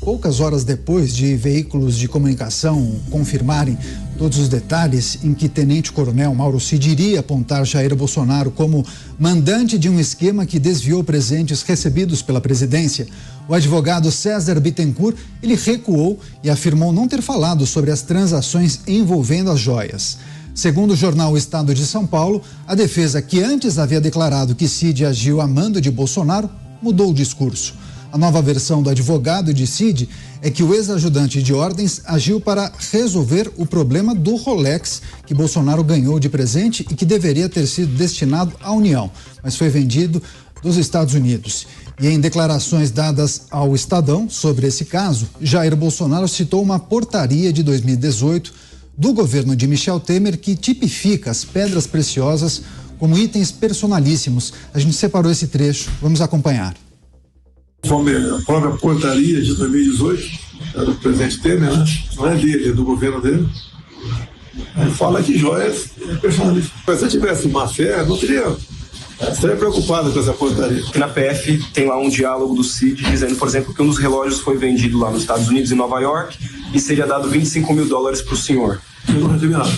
poucas horas depois de veículos de comunicação confirmarem todos os detalhes em que tenente-coronel Mauro Cid iria apontar Jair Bolsonaro como mandante de um esquema que desviou presentes recebidos pela presidência, o advogado César Bittencourt, ele recuou e afirmou não ter falado sobre as transações envolvendo as joias. Segundo o jornal O Estado de São Paulo, a defesa, que antes havia declarado que Cid agiu a mando de Bolsonaro, mudou o discurso. A nova versão do advogado de Cid é que o ex-ajudante de ordens agiu para resolver o problema do Rolex que Bolsonaro ganhou de presente e que deveria ter sido destinado à União, mas foi vendido dos Estados Unidos. E em declarações dadas ao Estadão sobre esse caso, Jair Bolsonaro citou uma portaria de 2018 do governo de Michel Temer que tipifica as pedras preciosas como itens personalíssimos. A gente separou esse trecho, vamos acompanhar. Conforme a própria portaria de 2018, é do presidente Temer, né? Não é dele, é do governo dele. Ele fala que joias é personalíssimo. Se eu tivesse má fé, não teria. Estaria preocupado com essa portaria. Na PF tem lá um diálogo do Cid dizendo, por exemplo, que um dos relógios foi vendido lá nos Estados Unidos, em Nova York, e seria dado $25 mil para o senhor. Eu não recebi nada.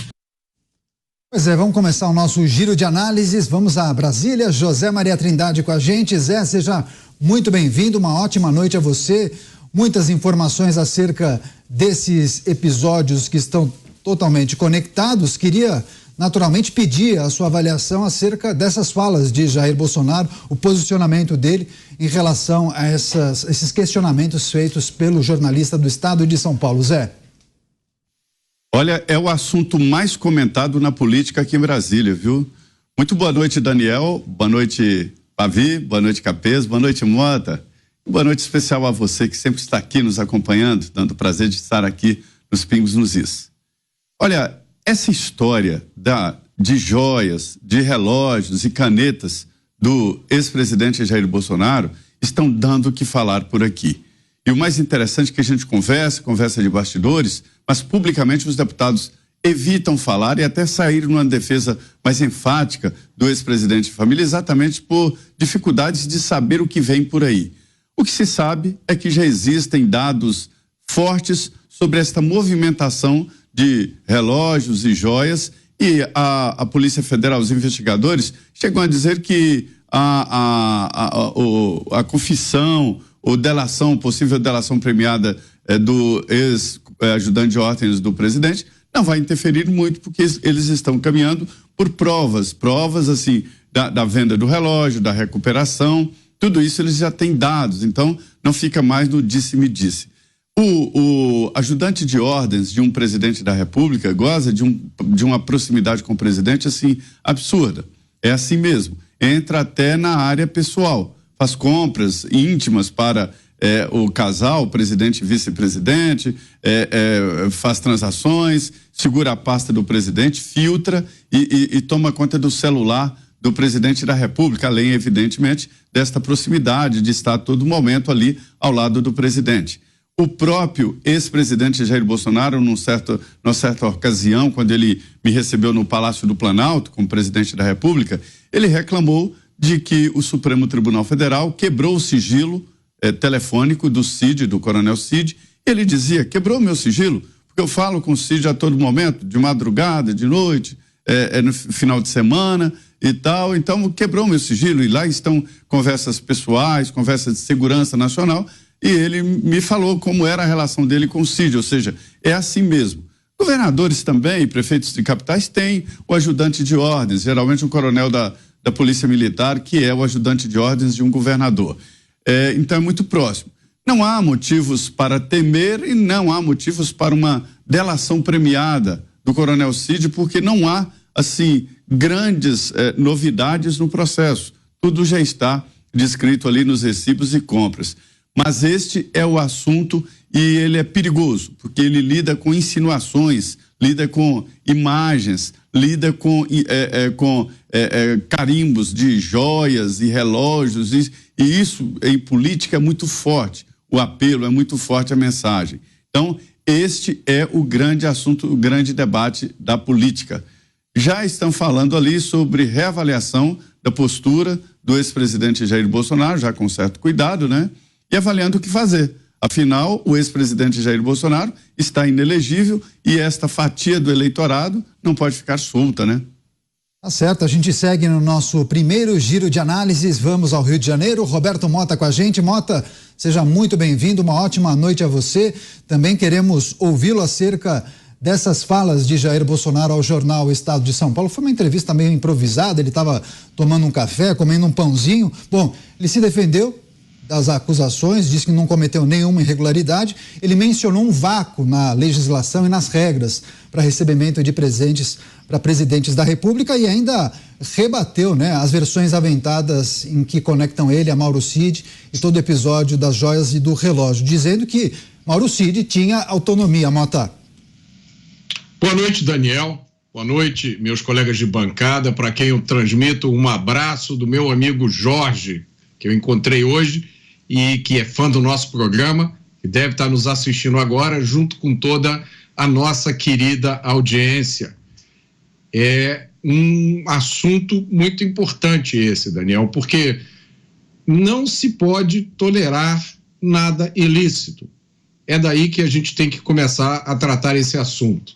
Pois é, vamos começar o nosso giro de análises. Vamos a Brasília. José Maria Trindade com a gente. Zé, seja muito bem-vindo. Uma ótima noite a você. Muitas informações acerca desses episódios que estão totalmente conectados. Queria naturalmente pedir a sua avaliação acerca dessas falas de Jair Bolsonaro, o posicionamento dele em relação a esses questionamentos feitos pelo jornalista do Estado de São Paulo. Zé. Olha, é o assunto mais comentado na política aqui em Brasília, viu? Muito boa noite, Daniel. Boa noite, Pavi. Boa noite, Capês. Boa noite, Mota. Boa noite especial a você que sempre está aqui nos acompanhando, dando o prazer de estar aqui nos Pingos nos Is. Olha, essa história de joias, de relógios e canetas do ex-presidente Jair Bolsonaro estão dando o que falar por aqui. E o mais interessante é que a gente conversa de bastidores, mas publicamente os deputados evitam falar e até sair numa defesa mais enfática do ex-presidente de família, exatamente por dificuldades de saber o que vem por aí. O que se sabe é que já existem dados fortes sobre esta movimentação de relógios e joias, e a Polícia Federal, os investigadores, chegam a dizer que a confissão ou delação, possível delação premiada do ex-ajudante de ordens do presidente, não vai interferir muito, porque eles estão caminhando por provas assim, da venda do relógio, da recuperação, tudo isso eles já têm dados, então não fica mais no disse-me-disse. O ajudante de ordens de um presidente da República goza de uma proximidade com o presidente assim absurda. É assim mesmo. Entra até na área pessoal, faz compras íntimas para o casal, o presidente e vice-presidente, faz transações, segura a pasta do presidente, filtra e toma conta do celular do presidente da República, além, evidentemente, desta proximidade de estar a todo momento ali ao lado do presidente. O próprio ex-presidente Jair Bolsonaro, numa certa ocasião, quando ele me recebeu no Palácio do Planalto, como presidente da República, ele reclamou de que o Supremo Tribunal Federal quebrou o sigilo telefônico do Cid, do coronel Cid. Ele dizia, quebrou meu sigilo, porque eu falo com o Cid a todo momento, de madrugada, de noite, no final de semana e tal, então quebrou meu sigilo, e lá estão conversas pessoais, conversas de segurança nacional, e ele me falou como era a relação dele com o Cid, ou seja, é assim mesmo. Governadores também, prefeitos de capitais, têm o ajudante de ordens, geralmente um coronel da Polícia Militar, que é o ajudante de ordens de um governador. Então é muito próximo. Não há motivos para temer e não há motivos para uma delação premiada do coronel Cid, porque não há, assim, grandes novidades no processo. Tudo já está descrito ali nos recibos e compras. Mas este é o assunto e ele é perigoso, porque ele lida com insinuações, lida com imagens, lida com carimbos de joias e relógios, e isso em política é muito forte, o apelo é muito forte, a mensagem. Então, este é o grande assunto, o grande debate da política. Já estão falando ali sobre reavaliação da postura do ex-presidente Jair Bolsonaro, já com certo cuidado, né? E avaliando o que fazer. Afinal, o ex-presidente Jair Bolsonaro está inelegível e esta fatia do eleitorado não pode ficar solta, né? Tá certo, a gente segue no nosso primeiro giro de análises. Vamos ao Rio de Janeiro. Roberto Mota com a gente. Mota, seja muito bem-vindo, uma ótima noite a você. Também queremos ouvi-lo acerca dessas falas de Jair Bolsonaro ao jornal Estado de São Paulo. Foi uma entrevista meio improvisada, ele estava tomando um café, comendo um pãozinho. Bom, ele se defendeu das acusações, disse que não cometeu nenhuma irregularidade. Ele mencionou um vácuo na legislação e nas regras para recebimento de presentes para presidentes da República e ainda rebateu, né, as versões aventadas em que conectam ele a Mauro Cid e todo o episódio das joias e do relógio, dizendo que Mauro Cid tinha autonomia. Mota. Boa noite, Daniel. Boa noite, meus colegas de bancada, para quem eu transmito um abraço do meu amigo Jorge, que eu encontrei hoje e que é fã do nosso programa, que deve estar nos assistindo agora, junto com toda a nossa querida audiência. É um assunto muito importante esse, Daniel, porque não se pode tolerar nada ilícito. É daí que a gente tem que começar a tratar esse assunto.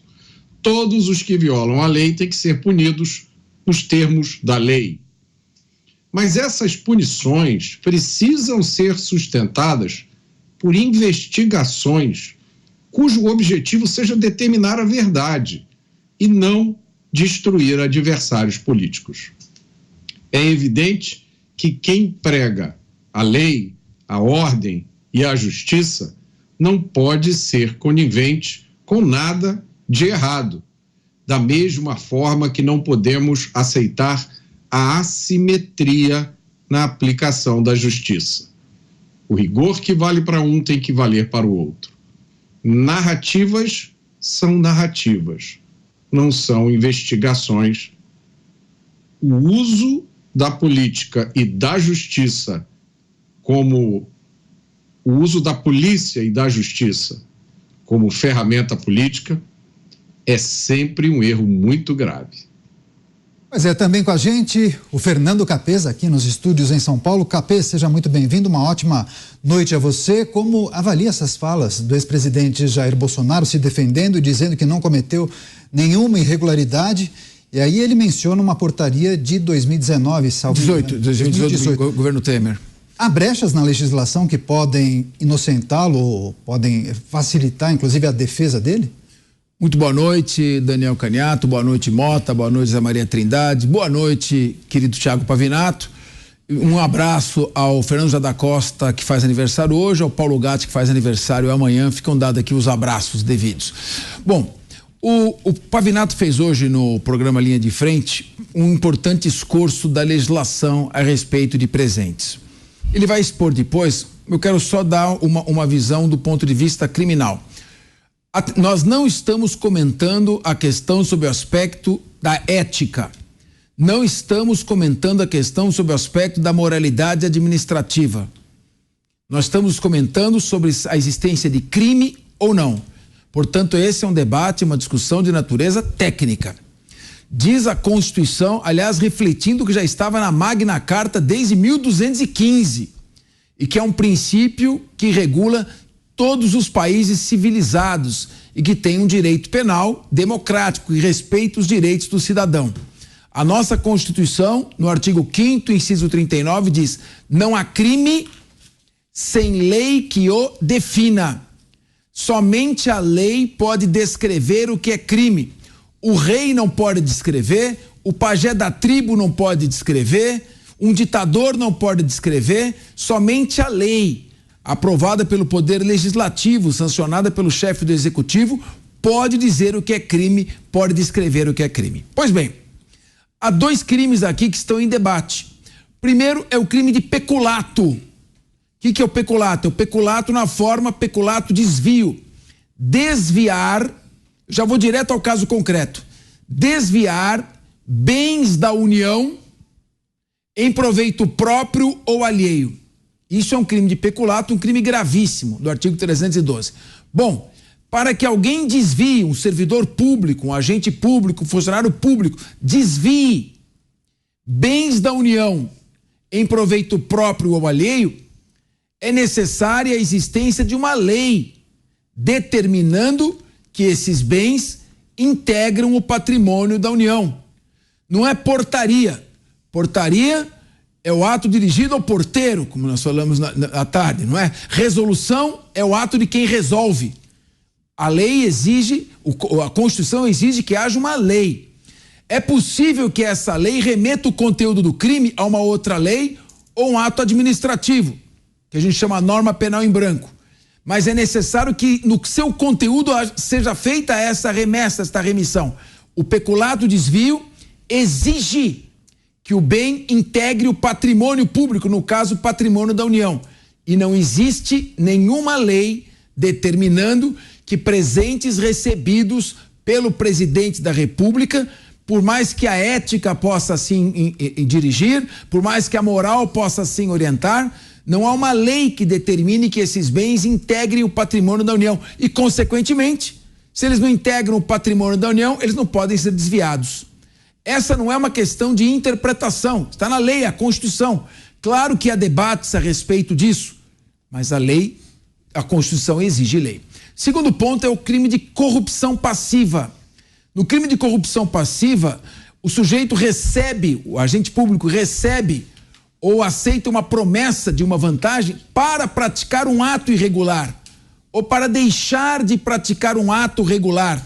Todos os que violam a lei têm que ser punidos nos termos da lei. Mas essas punições precisam ser sustentadas por investigações cujo objetivo seja determinar a verdade e não destruir adversários políticos. É evidente que quem prega a lei, a ordem e a justiça não pode ser conivente com nada de errado, da mesma forma que não podemos aceitar a assimetria na aplicação da justiça. O rigor que vale para um tem que valer para o outro. Narrativas são narrativas, não são investigações. O uso da política e da justiça como o uso da polícia e da justiça como ferramenta política é sempre um erro muito grave. Pois é, também com a gente o Fernando Capês, aqui nos estúdios em São Paulo. Capês, seja muito bem-vindo, uma ótima noite a você. Como avalia essas falas do ex-presidente Jair Bolsonaro se defendendo e dizendo que não cometeu nenhuma irregularidade? E aí ele menciona uma portaria de 2019, salvo 2018, do governo Temer. Há brechas na legislação que podem inocentá-lo ou podem facilitar, inclusive, a defesa dele? Muito boa noite, Daniel Caniato, boa noite, Mota, boa noite, Zé Maria Trindade, boa noite, querido Thiago Pavinato. Um abraço ao Fernando José da Costa, que faz aniversário hoje, ao Paulo Gatti, que faz aniversário amanhã. Ficam dados aqui os abraços devidos. Bom, o Pavinato fez hoje no programa Linha de Frente um importante esforço da legislação a respeito de presentes. Ele vai expor depois, eu quero só dar uma visão do ponto de vista criminal. Nós não estamos comentando a questão sobre o aspecto da ética. Não estamos comentando a questão sobre o aspecto da moralidade administrativa. Nós estamos comentando sobre a existência de crime ou não. Portanto, esse é um debate, uma discussão de natureza técnica. Diz a Constituição, aliás, refletindo o que já estava na Magna Carta desde 1215, e que é um princípio que regula todos os países civilizados e que tem um direito penal democrático e respeita os direitos do cidadão. A nossa Constituição, no artigo 5º, inciso 39, diz: não há crime sem lei que o defina. Somente a lei pode descrever o que é crime. O rei não pode descrever, o pajé da tribo não pode descrever, um ditador não pode descrever, somente a lei, aprovada pelo Poder Legislativo, sancionada pelo chefe do Executivo, pode dizer o que é crime, pode descrever o que é crime. Pois bem, há dois crimes aqui que estão em debate. Primeiro é o crime de peculato. O que é o peculato? É o peculato na forma peculato desvio. Desviar, já vou direto ao caso concreto, desviar bens da União em proveito próprio ou alheio. Isso é um crime de peculato, um crime gravíssimo, do artigo 312. Bom, para que alguém desvie, um servidor público, um agente público, um funcionário público, desvie bens da União em proveito próprio ou alheio, é necessária a existência de uma lei determinando que esses bens integram o patrimônio da União. Não é portaria. Portaria é o ato dirigido ao porteiro, como nós falamos à tarde, não é? Resolução é o ato de quem resolve. A lei exige, a Constituição exige que haja uma lei. É possível que essa lei remeta o conteúdo do crime a uma outra lei ou um ato administrativo, que a gente chama norma penal em branco. Mas é necessário que no seu conteúdo seja feita essa remessa, esta remissão. O peculato desvio exige que o bem integre o patrimônio público, no caso, o patrimônio da União. E não existe nenhuma lei determinando que presentes recebidos pelo presidente da República, por mais que a ética possa assim dirigir, por mais que a moral possa assim orientar, não há uma lei que determine que esses bens integrem o patrimônio da União. E, consequentemente, se eles não integram o patrimônio da União, eles não podem ser desviados. Essa não é uma questão de interpretação, está na lei, a Constituição. Claro que há debates a respeito disso, mas a lei, a Constituição exige lei. Segundo ponto é o crime de corrupção passiva. No crime de corrupção passiva, o sujeito recebe, o agente público recebe ou aceita uma promessa de uma vantagem para praticar um ato irregular ou para deixar de praticar um ato regular.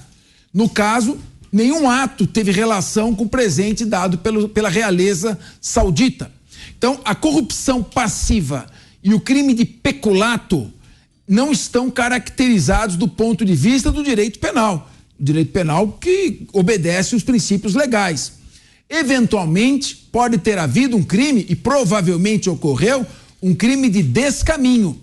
No caso, nenhum ato teve relação com o presente dado pela realeza saudita. Então, a corrupção passiva e o crime de peculato não estão caracterizados do ponto de vista do direito penal. O direito penal que obedece os princípios legais. Eventualmente, pode ter havido um crime, e provavelmente ocorreu, um crime de descaminho,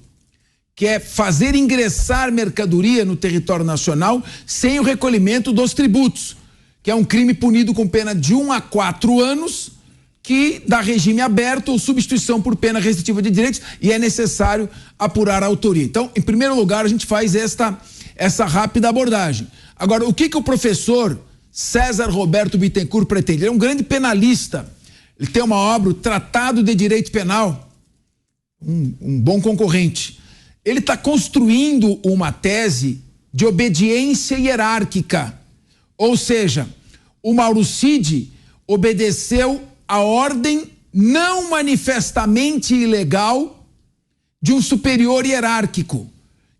que é fazer ingressar mercadoria no território nacional sem o recolhimento dos tributos, que é um crime punido com pena de 1 a 4 anos, que dá regime aberto ou substituição por pena restritiva de direitos, e é necessário apurar a autoria. Então, em primeiro lugar, a gente faz essa rápida abordagem. Agora, o que o professor César Roberto Bittencourt pretende? Ele é um grande penalista. Ele tem uma obra, o Tratado de Direito Penal, um bom concorrente. Ele está construindo uma tese de obediência hierárquica. Ou seja, o Mauro Cid obedeceu a ordem não manifestamente ilegal de um superior hierárquico.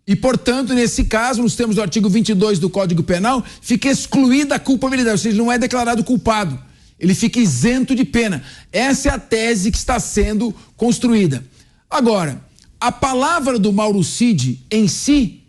E, portanto, nesse caso, nos termos do artigo 22 do Código Penal, fica excluída a culpabilidade, ou seja, ele não é declarado culpado. Ele fica isento de pena. Essa é a tese que está sendo construída. Agora, a palavra do Mauro Cid em si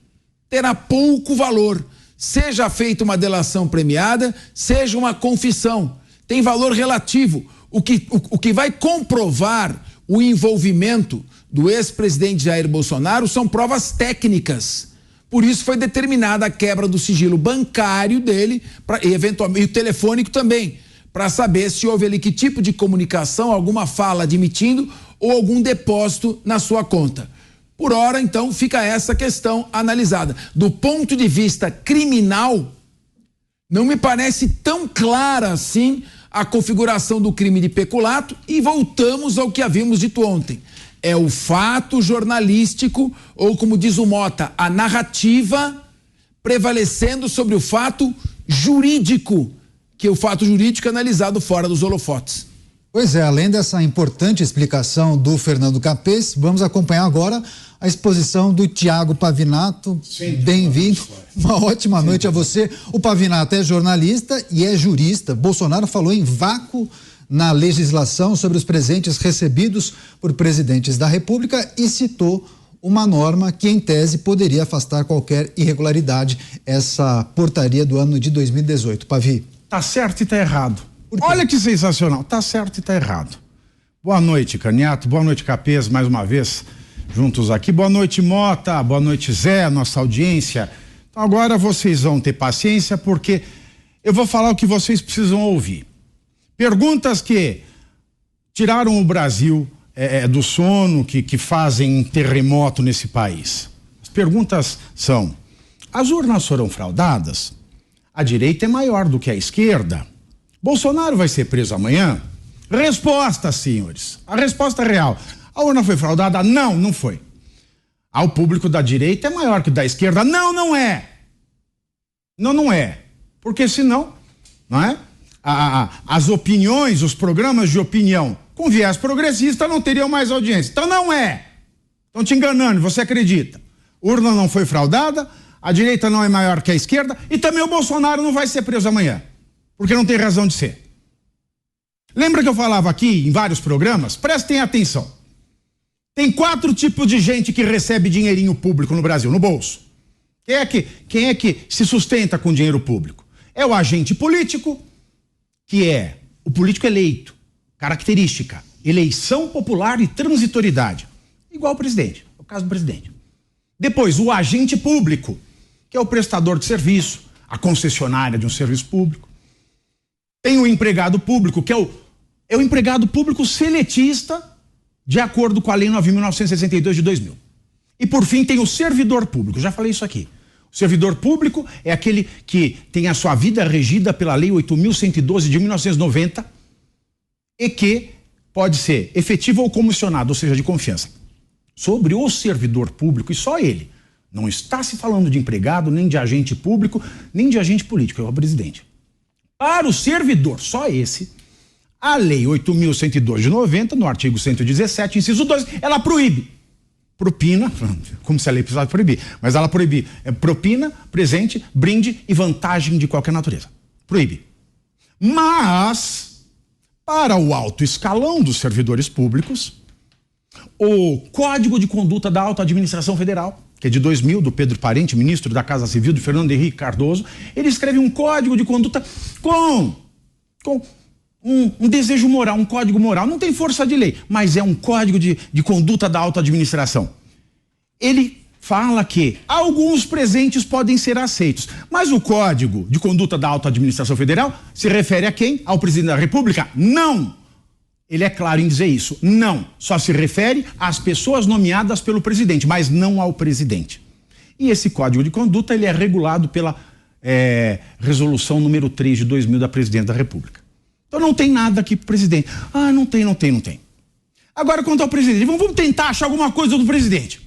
terá pouco valor. Seja feita uma delação premiada, seja uma confissão. Tem valor relativo. O que vai comprovar o envolvimento do ex-presidente Jair Bolsonaro são provas técnicas. Por isso foi determinada a quebra do sigilo bancário dele, e eventualmente o telefônico também, para saber se houve ali que tipo de comunicação, alguma fala admitindo ou algum depósito na sua conta. Por ora, então, fica essa questão analisada. Do ponto de vista criminal, não me parece tão clara assim a configuração do crime de peculato, e voltamos ao que havíamos dito ontem. É o fato jornalístico, ou como diz o Mota, a narrativa prevalecendo sobre o fato jurídico, que é o fato jurídico analisado fora dos holofotes. Pois é, além dessa importante explicação do Fernando Capês, vamos acompanhar agora a exposição do Tiago Pavinato. Bem-vindo, uma ótima noite a você. O Pavinato é jornalista e é jurista. Bolsonaro falou em vácuo na legislação sobre os presentes recebidos por presidentes da República e citou uma norma que, em tese, poderia afastar qualquer irregularidade, essa portaria do ano de 2018. Pavi. Tá certo e tá errado. Olha que sensacional, tá certo e tá errado. Boa noite, Caniato, boa noite, Capês, mais uma vez juntos aqui. Boa noite, Mota, boa noite, Zé, nossa audiência. Então agora vocês vão ter paciência, porque eu vou falar o que vocês precisam ouvir. Perguntas que tiraram o Brasil do sono, que fazem terremoto nesse país. As perguntas são: as urnas foram fraudadas? A direita é maior do que a esquerda? Bolsonaro vai ser preso amanhã? Resposta, senhores. A resposta real. A urna foi fraudada? Não, não foi. O público da direita é maior que o da esquerda. Não, não é. Não é. Porque senão, não é? As opiniões, os programas de opinião com viés progressista não teriam mais audiência. Então não é. Estão te enganando, você acredita. Urna não foi fraudada, a direita não é maior que a esquerda e também o Bolsonaro não vai ser preso amanhã. Porque não tem razão de ser. Lembra que eu falava aqui em vários programas? Prestem atenção. Tem 4 tipos de gente que recebe dinheirinho público no Brasil, no bolso. Quem é que se sustenta com dinheiro público? É o agente político, que é o político eleito. Característica: eleição popular e transitoriedade. Igual o presidente, é o caso do presidente. Depois, o agente público, que é o prestador de serviço, a concessionária de um serviço público. Tem o empregado público, que é o empregado público seletista, de acordo com a Lei 9.962 de 2000. E por fim tem o servidor público, já falei isso aqui. O servidor público é aquele que tem a sua vida regida pela Lei 8.112 de 1990 e que pode ser efetivo ou comissionado, ou seja, de confiança. Sobre o servidor público, e só ele, não está se falando de empregado, nem de agente público, nem de agente político, é o presidente. Para o servidor, só esse, a Lei 8.102 de 90, no artigo 117, inciso 2, ela proíbe propina, como se a lei precisasse proibir, mas ela proíbe propina, presente, brinde e vantagem de qualquer natureza. Proíbe. Mas, para o alto escalão dos servidores públicos, o Código de Conduta da Alta Administração Federal, que é de 2000, do Pedro Parente, ministro da Casa Civil, de Fernando Henrique Cardoso, ele escreve um código de conduta com um desejo moral, um código moral. Não tem força de lei, mas é um código de conduta da alta administração. Ele fala que alguns presentes podem ser aceitos, mas o Código de Conduta da Alta Administração Federal se refere a quem? Ao presidente da República? Não! Ele é claro em dizer isso. Não. Só se refere às pessoas nomeadas pelo presidente, mas não ao presidente. E esse Código de Conduta ele é regulado pela resolução número 3 de 2000 da Presidente da República. Então não tem nada aqui pro presidente. Não tem. Agora, quanto ao presidente, vamos tentar achar alguma coisa do presidente.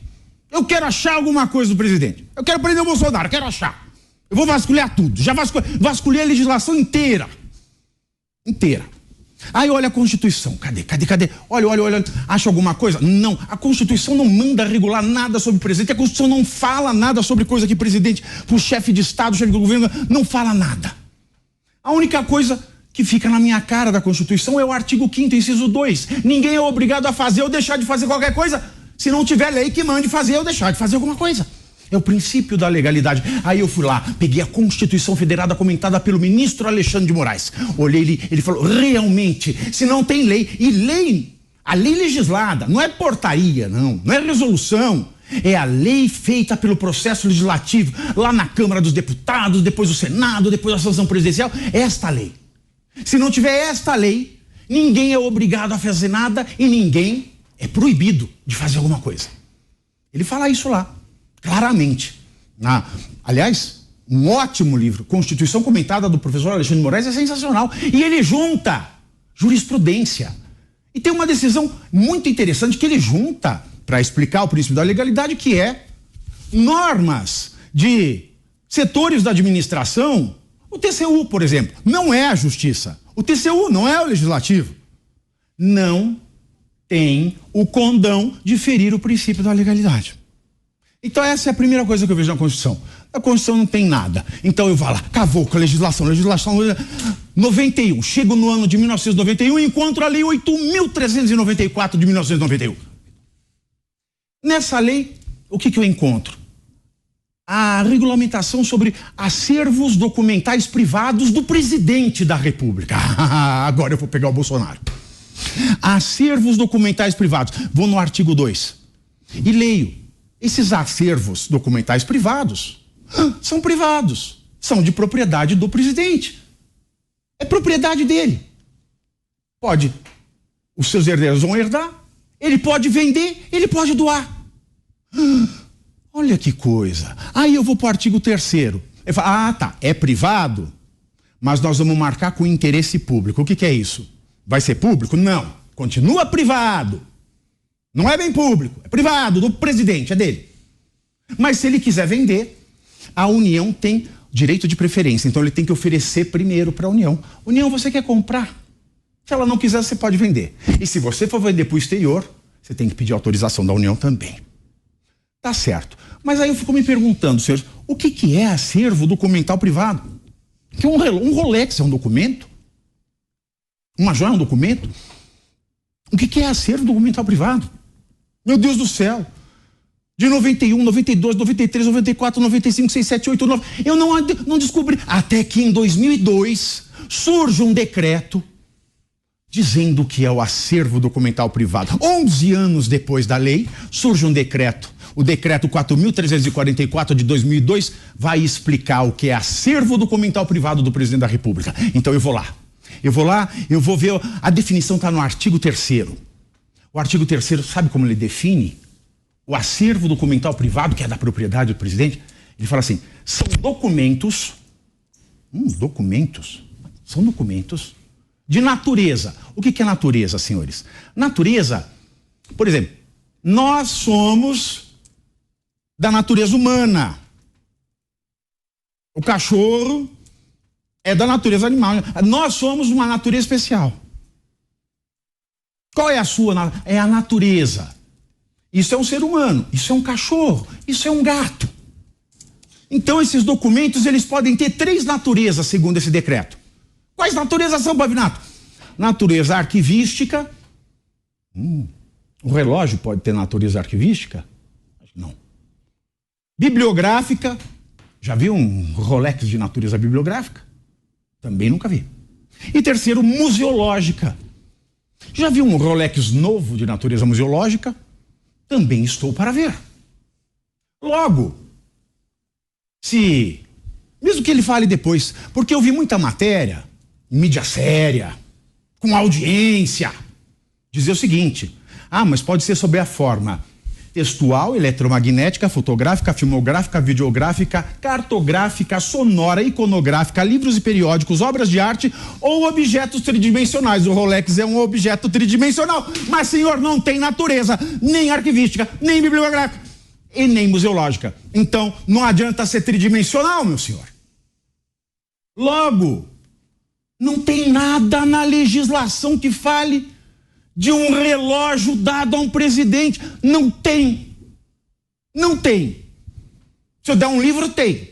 Eu quero achar alguma coisa do presidente. Eu quero prender o Bolsonaro, quero achar. Eu vou vasculhar tudo. Já vasculhei a legislação inteira. Aí olha a Constituição. Cadê? Olha. Acha alguma coisa? Não. A Constituição não manda regular nada sobre o presidente. A Constituição não fala nada sobre coisa que o presidente, o chefe de Estado, o chefe do governo, não fala nada. A única coisa que fica na minha cara da Constituição é o artigo 5º, inciso 2. Ninguém é obrigado a fazer ou deixar de fazer qualquer coisa se não tiver lei que mande fazer ou deixar de fazer alguma coisa. É o princípio da legalidade. Aí eu fui lá, peguei a Constituição Federada comentada pelo ministro Alexandre de Moraes. Olhei ele falou, realmente, se não tem lei, e a lei legislada, não é portaria, não é resolução, é a lei feita pelo processo legislativo, lá na Câmara dos Deputados, depois do Senado, depois da sanção presidencial, esta lei. Se não tiver esta lei, ninguém é obrigado a fazer nada e ninguém é proibido de fazer alguma coisa. Ele fala isso lá, claramente. Aliás, um ótimo livro, Constituição Comentada, do professor Alexandre de Moraes, é sensacional. E ele junta jurisprudência. E tem uma decisão muito interessante que ele junta para explicar o princípio da legalidade, que é normas de setores da administração. O TCU, por exemplo, não é a justiça. O TCU não é o legislativo. Não tem o condão de ferir o princípio da legalidade. Então essa é a primeira coisa que eu vejo na Constituição. A Constituição não tem nada. Então eu vou lá, cavou com a legislação 91. Chego no ano de 1991 e encontro a Lei 8.394 de 1991. Nessa lei, o que eu encontro? A regulamentação sobre acervos documentais privados do presidente da República. Agora eu vou pegar o Bolsonaro. Acervos documentais privados. Vou no artigo 2 e leio. Esses acervos documentais privados são privados, são de propriedade do presidente. É propriedade dele. Os seus herdeiros vão herdar, ele pode vender, ele pode doar. Olha que coisa. Aí eu vou para o artigo 3º. Eu falo, tá, é privado, mas nós vamos marcar com interesse público. O que é isso? Vai ser público? Não. Continua privado. Não é bem público, é privado, do presidente, é dele. Mas se ele quiser vender, a União tem direito de preferência, então ele tem que oferecer primeiro para a União. União, você quer comprar? Se ela não quiser, você pode vender. E se você for vender para o exterior, você tem que pedir autorização da União também. Tá certo. Mas aí eu fico me perguntando, senhores, o que é acervo documental privado? Que um Rolex é um documento? Uma joia é um documento? O que é acervo documental privado? Meu Deus do céu! De 91, 92, 93, 94, 95, 6, 7, 8, 9. Eu não descobri. Até que em 2002 surge um decreto dizendo que é o acervo documental privado. 11 anos depois da lei, surge um decreto. O decreto 4.344 de 2002 vai explicar o que é acervo documental privado do presidente da República. Então eu vou lá, eu vou ver, a definição está no artigo 3º. O artigo 3º, sabe como ele define o acervo documental privado, que é da propriedade do presidente? Ele fala assim, são documentos de natureza. O que é natureza, senhores? Natureza, por exemplo, nós somos da natureza humana. O cachorro é da natureza animal. Nós somos uma natureza especial. Qual é a sua? É a natureza. Isso é um ser humano, isso é um cachorro, isso é um gato. Então esses documentos, eles podem ter 3 naturezas, segundo esse decreto. Quais naturezas são, Pavinato? Natureza arquivística. O relógio pode ter natureza arquivística? Não. Bibliográfica. Já viu um Rolex de natureza bibliográfica? Também nunca vi. E terceiro, museológica. Já viu um Rolex novo de natureza museológica? Também estou para ver. Logo, mesmo que ele fale depois, porque eu vi muita matéria, em mídia séria, com audiência, dizer o seguinte, mas pode ser sob a forma textual, eletromagnética, fotográfica, filmográfica, videográfica, cartográfica, sonora, iconográfica, livros e periódicos, obras de arte ou objetos tridimensionais. O Rolex é um objeto tridimensional, mas, senhor, não tem natureza, nem arquivística, nem bibliográfica e nem museológica. Então, não adianta ser tridimensional, meu senhor. Logo, não tem nada na legislação que fale de um relógio dado a um presidente. Não tem. Não tem. Se eu der um livro, tem.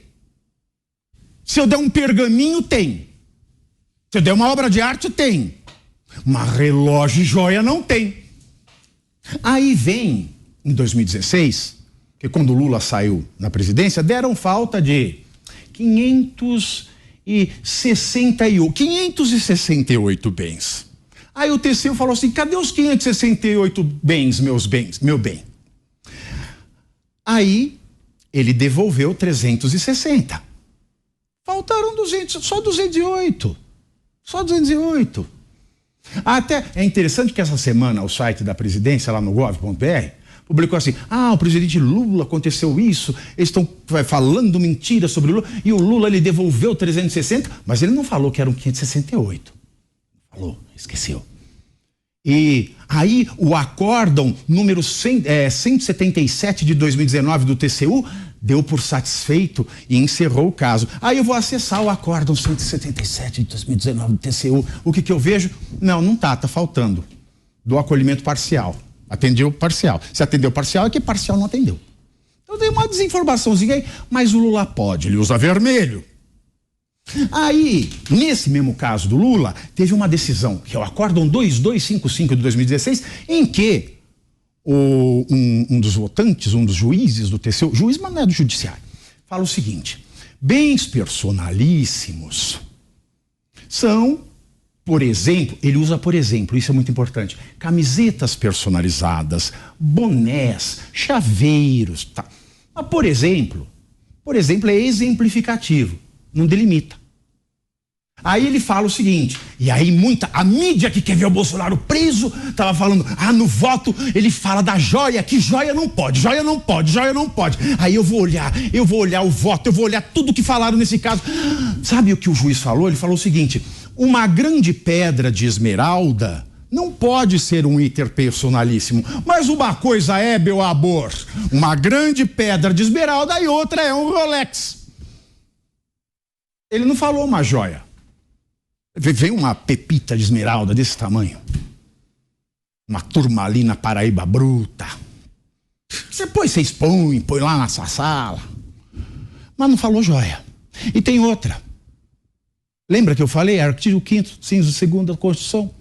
Se eu der um pergaminho, tem. Se eu der uma obra de arte, tem. Mas relógio e joia não tem. Aí vem, em 2016, que quando o Lula saiu na presidência, deram falta de 568 bens. Aí o TCU falou assim, cadê os 568 bens, meu bem? Aí ele devolveu 360. Faltaram 200, só 208. Só 208. Até é interessante que essa semana o site da presidência, lá no gov.br, publicou assim, o presidente Lula, aconteceu isso, eles estão falando mentira sobre o Lula, e o Lula, ele devolveu 360, mas ele não falou que eram 568. Falou, esqueceu. E aí o acórdão número 177 de 2019 do TCU deu por satisfeito e encerrou o caso. Aí eu vou acessar o acórdão 177 de 2019 do TCU. O que eu vejo? Não tá faltando. Do acolhimento parcial. Atendeu parcial. Se atendeu parcial, é que parcial não atendeu. Então tem uma desinformaçãozinha aí, mas o Lula pode, ele usa vermelho. Aí, nesse mesmo caso do Lula, teve uma decisão, que é o acórdão 2255 de 2016, em que um dos votantes, um dos juízes do TCU, juiz, mas não é do judiciário, fala o seguinte, bens personalíssimos são, por exemplo, ele usa por exemplo, isso é muito importante, camisetas personalizadas, bonés, chaveiros, tá? Mas, por exemplo, é exemplificativo. Não delimita. Aí ele fala o seguinte, e aí a mídia que quer ver o Bolsonaro preso, tava falando, no voto ele fala da joia, que joia não pode. Aí eu vou olhar o voto, eu vou olhar tudo que falaram nesse caso. Sabe o que o juiz falou? Ele falou o seguinte, uma grande pedra de esmeralda não pode ser um interpersonalíssimo. Mas uma coisa é, meu amor, uma grande pedra de esmeralda e outra é um Rolex. Ele não falou uma joia. Vem uma pepita de esmeralda desse tamanho. Uma turmalina Paraíba bruta. Depois você expõe, põe lá na sua sala. Mas não falou joia. E tem outra. Lembra que eu falei? Artigo 5º, inciso 2º da Constituição.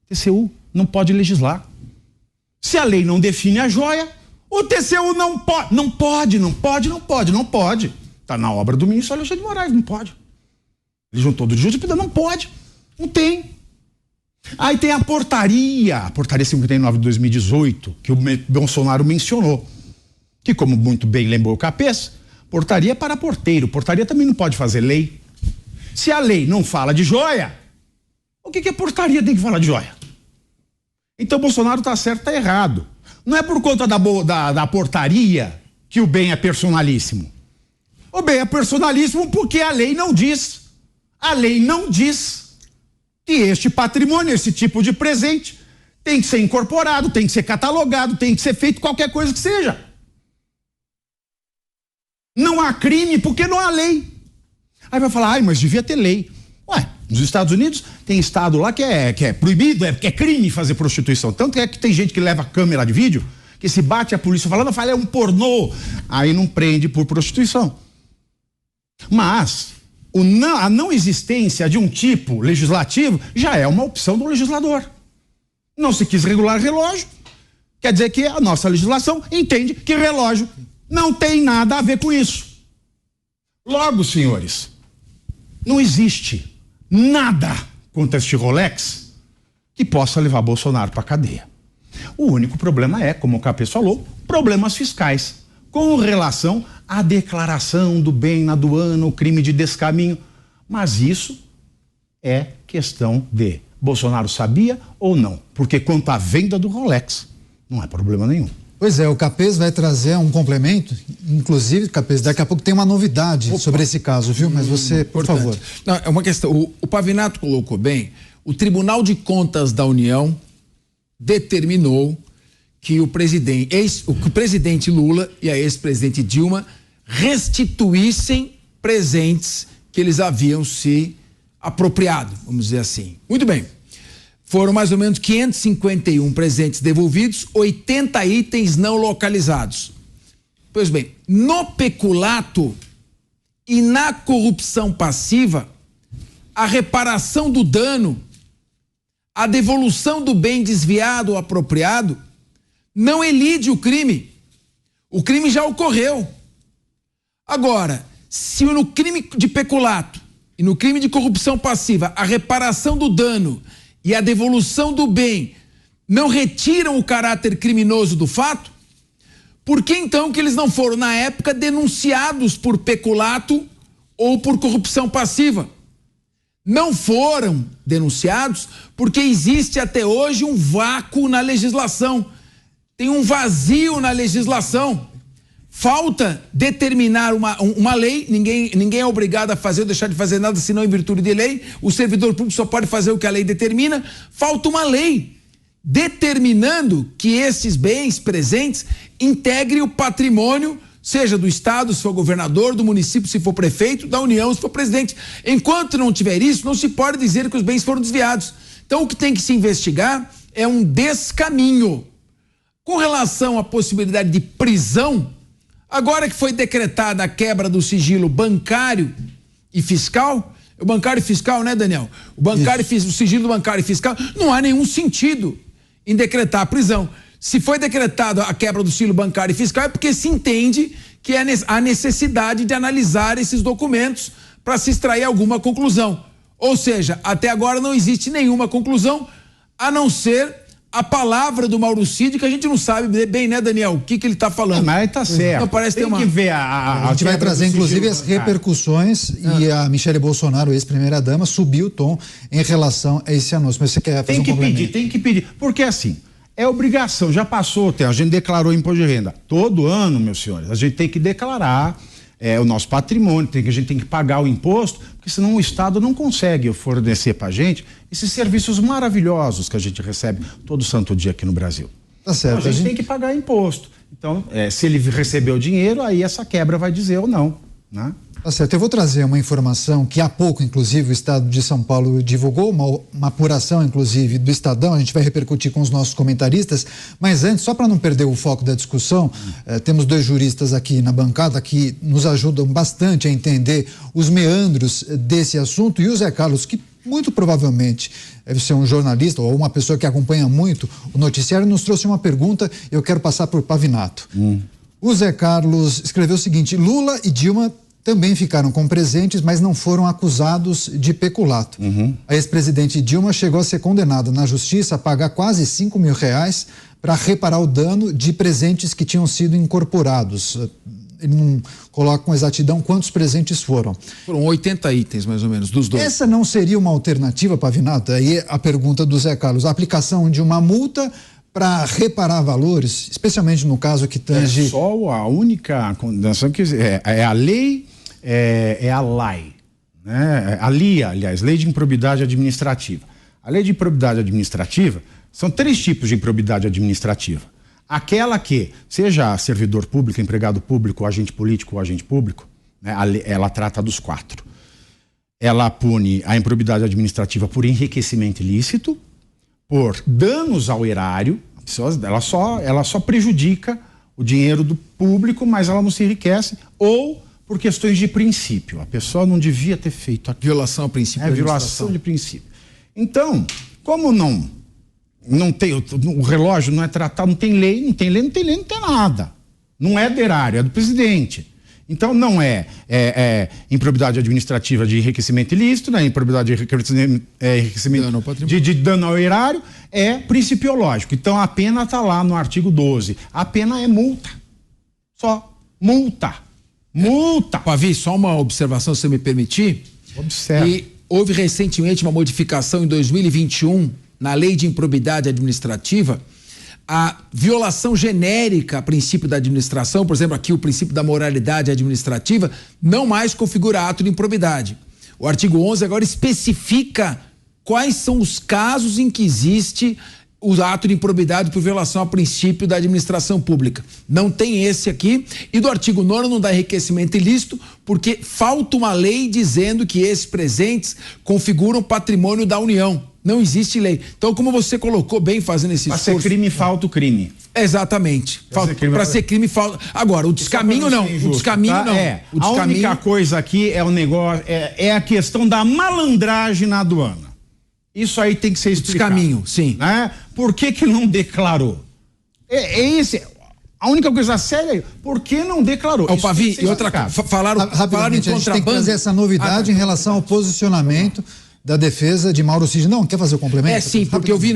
TCU não pode legislar. Se a lei não define a joia, o TCU não pode. Não pode. Está na obra do ministro Alexandre de Moraes, não pode. Ele juntou do jurídico, não pode. Não tem. Aí tem a portaria 59 de 2018, que o Bolsonaro mencionou. Que, como muito bem lembrou o Capês, portaria para porteiro. Portaria também não pode fazer lei. Se a lei não fala de joia, o que a portaria tem que falar de joia? Então Bolsonaro está certo, está errado. Não é por conta da portaria que o bem é personalíssimo. O bem é personalíssimo porque a lei não diz. A lei não diz que este patrimônio, esse tipo de presente, tem que ser incorporado, tem que ser catalogado, tem que ser feito qualquer coisa que seja. Não há crime porque não há lei. Aí vai falar, mas devia ter lei. Ué, nos Estados Unidos tem estado lá que é proibido, que é crime fazer prostituição. Tanto é que tem gente que leva câmera de vídeo, que se bate a polícia falando, fala, é um pornô. Aí não prende por prostituição. Mas a não existência de um tipo legislativo já é uma opção do legislador. Não se quis regular relógio, quer dizer que a nossa legislação entende que relógio não tem nada a ver com isso. Logo, senhores, não existe nada contra este Rolex que possa levar Bolsonaro para a cadeia. O único problema é, como o Capês falou, problemas fiscais, com relação à declaração do bem na aduana, o crime de descaminho. Mas isso é questão de Bolsonaro sabia ou não. Porque quanto à venda do Rolex, não é problema nenhum. Pois é, o Capês vai trazer um complemento, inclusive, Capês, daqui a pouco tem uma novidade sobre esse caso, viu? Mas você, por favor. Não, é uma questão, o Pavinato colocou bem, o Tribunal de Contas da União determinou que o presidente Lula e a ex-presidente Dilma restituíssem presentes que eles haviam se apropriado, vamos dizer assim. Muito bem. Foram mais ou menos 551 presentes devolvidos, 80 itens não localizados. Pois bem, no peculato e na corrupção passiva, a reparação do dano, a devolução do bem desviado ou apropriado, não elide o crime. O crime já ocorreu. Agora, se no crime de peculato e no crime de corrupção passiva, a reparação do dano e a devolução do bem não retiram o caráter criminoso do fato, por que então que eles não foram, na época, denunciados por peculato ou por corrupção passiva? Não foram denunciados porque existe até hoje um vácuo na legislação. Tem um vazio na legislação. Falta determinar uma lei, ninguém é obrigado a fazer ou deixar de fazer nada senão em virtude de lei. O servidor público só pode fazer o que a lei determina. Falta uma lei determinando que esses bens presentes integrem o patrimônio, seja do Estado, se for governador, do município, se for prefeito, da União, se for presidente. Enquanto não tiver isso, não se pode dizer que os bens foram desviados. Então, o que tem que se investigar é um descaminho. Com relação à possibilidade de prisão, agora que foi decretada a quebra do sigilo bancário e fiscal, o bancário e fiscal, né, Daniel? O sigilo bancário e fiscal, não há nenhum sentido em decretar a prisão. Se foi decretada a quebra do sigilo bancário e fiscal é porque se entende que há necessidade de analisar esses documentos para se extrair alguma conclusão. Ou seja, até agora não existe nenhuma conclusão, a não ser a palavra do Mauro Cid, que a gente não sabe bem, né, Daniel? O que ele está falando. Mas tá certo. Então, parece tem que ver a gente vai trazer, inclusive, as repercussões e a Michele Bolsonaro, ex-primeira-dama, subiu o tom em relação a esse anúncio. Mas você quer fazer um complemento? Tem que pedir. Porque assim, é obrigação, já passou, a gente declarou imposto de renda. Todo ano, meus senhores, a gente tem que declarar o nosso patrimônio, a gente tem que pagar o imposto, porque senão o Estado não consegue fornecer pra gente esses serviços maravilhosos que a gente recebe todo santo dia aqui no Brasil. Tá certo. Então, a gente tem que pagar imposto. Então, se ele recebeu dinheiro, aí essa quebra vai dizer ou não, né? Tá certo, eu vou trazer uma informação que há pouco, inclusive, o Estado de São Paulo divulgou, uma apuração, inclusive, do Estadão, a gente vai repercutir com os nossos comentaristas, mas antes, só para não perder o foco da discussão, temos 2 juristas aqui na bancada que nos ajudam bastante a entender os meandros desse assunto, e o Zé Carlos, que muito provavelmente deve ser um jornalista ou uma pessoa que acompanha muito o noticiário, nos trouxe uma pergunta, eu quero passar por Pavinato. O Zé Carlos escreveu o seguinte: Lula e Dilma também ficaram com presentes, mas não foram acusados de peculato. A ex-presidente Dilma chegou a ser condenada na justiça a pagar quase R$5 mil para reparar o dano de presentes que tinham sido incorporados. Ele não coloca com exatidão quantos presentes foram. Foram 80 itens, mais ou menos, dos 2. Essa não seria uma alternativa, Pavinato? Aí a pergunta do Zé Carlos, a aplicação de uma multa para reparar valores, especialmente no caso que tange... É só a única condenação que é a lei, é a LAI, né? A LIA, aliás, Lei de Improbidade Administrativa. A Lei de Improbidade Administrativa, são 3 tipos de improbidade administrativa. Aquela que, seja servidor público, empregado público, agente político ou agente público, né? Ela trata dos 4. Ela pune a improbidade administrativa por enriquecimento ilícito, por danos ao erário. Ela só prejudica o dinheiro do público, mas ela não se enriquece, ou por questões de princípio. A pessoa não devia ter feito aquilo. Violação ao princípio. Violação de princípio. Então, como não tem, o relógio não é tratado, não tem lei, não tem nada. Não é do erário, é do presidente. Então não é improbidade administrativa de enriquecimento ilícito, né? Improbidade de enriquecimento de dano ao erário, é principiológico. Então a pena está lá no artigo 12. A pena é multa. Só multa. Multa. Pavi, só uma observação, se você me permitir. Observe. E houve recentemente uma modificação em 2021 na Lei de Improbidade Administrativa. A violação genérica a princípio da administração, por exemplo, aqui o princípio da moralidade administrativa, não mais configura ato de improbidade. O artigo 11 agora especifica quais são os casos em que existe o ato de improbidade por violação ao princípio da administração pública. Não tem esse aqui, e do artigo 9º não dá enriquecimento ilícito, porque falta uma lei dizendo que esses presentes configuram patrimônio da União. Não existe lei. Então, como você colocou bem fazendo esse esforço... Para ser crime, falta o crime. Exatamente. Para ser crime, falta... Agora, o descaminho não. O descaminho tá? não. O descaminho... A única coisa aqui é o negócio, é a questão da malandragem na aduana. Isso aí tem que ser explicado. Descaminho, sim. Né? Por que não declarou? Esse... A única coisa séria é por que não declarou? O Pavi, e outra coisa, falaram em contrabando. A gente tem que trazer essa novidade em relação ao posicionamento da defesa de Mauro Cid. Não, quer fazer o complemento? Sim, porque eu vi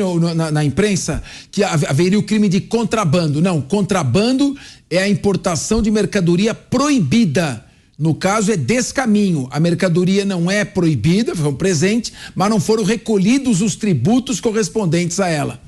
na imprensa que haveria o crime de contrabando. Não, contrabando é a importação de mercadoria proibida. No caso é descaminho. A mercadoria não é proibida, foi um presente, mas não foram recolhidos os tributos correspondentes a ela.